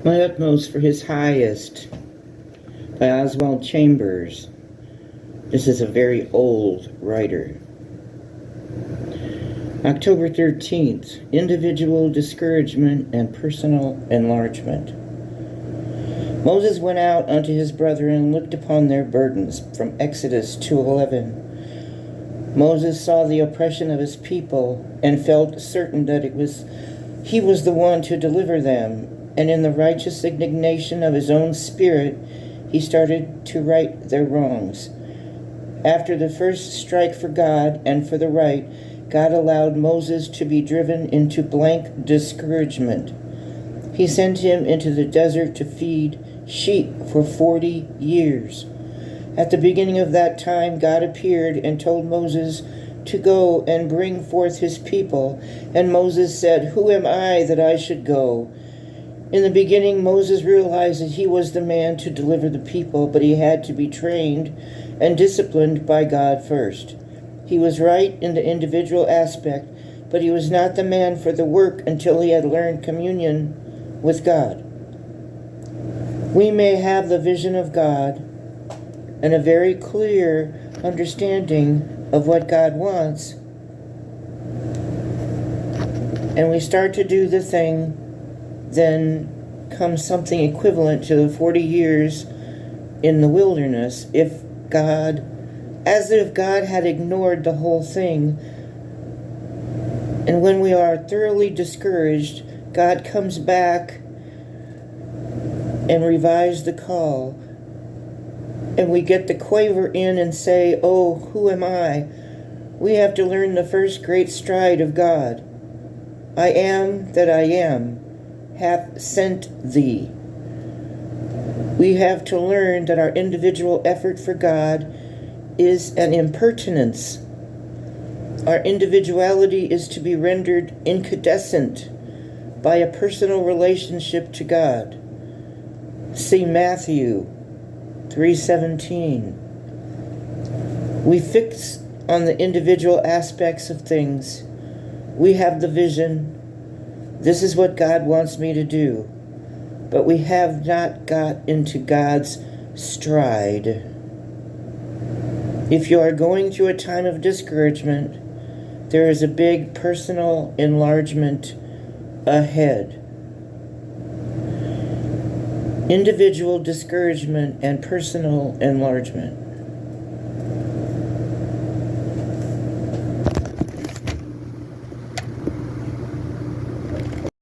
My Utmost for His Highest by Oswald Chambers. This is a very old writer. October 13th, Individual Discouragement and Personal Enlargement. Moses went out unto his brethren and looked upon their burdens, from Exodus 2:11. Moses saw the oppression of his people and felt certain that he was the one to deliver them, and in the righteous indignation of his own spirit, he started to right their wrongs. After the first strike for God and for the right, God allowed Moses to be driven into blank discouragement. He sent him into the desert to feed sheep for 40 years. At the beginning of that time, God appeared and told Moses to go and bring forth his people. And Moses said, "Who am I that I should go?" In the beginning, Moses realized that he was the man to deliver the people, but he had to be trained and disciplined by God first. He was right in the individual aspect, but he was not the man for the work until he had learned communion with God. We may have the vision of God and a very clear understanding of what God wants, and we start to do the thing, then comes something equivalent to the 40 years in the wilderness, as if God had ignored the whole thing. And when we are thoroughly discouraged, God comes back and revives the call. And we get the quaver in and say, "Oh, who am I?" We have to learn the first great stride of God. "I am that I am, hath sent thee." We have to learn that our individual effort for God is an impertinence. Our individuality is to be rendered incandescent by a personal relationship to God. See Matthew 3:17. We fix on the individual aspects of things. We have the vision. This is what God wants me to do. But we have not got into God's stride. If you are going through a time of discouragement, there is a big personal enlargement ahead. Individual discouragement and personal enlargement.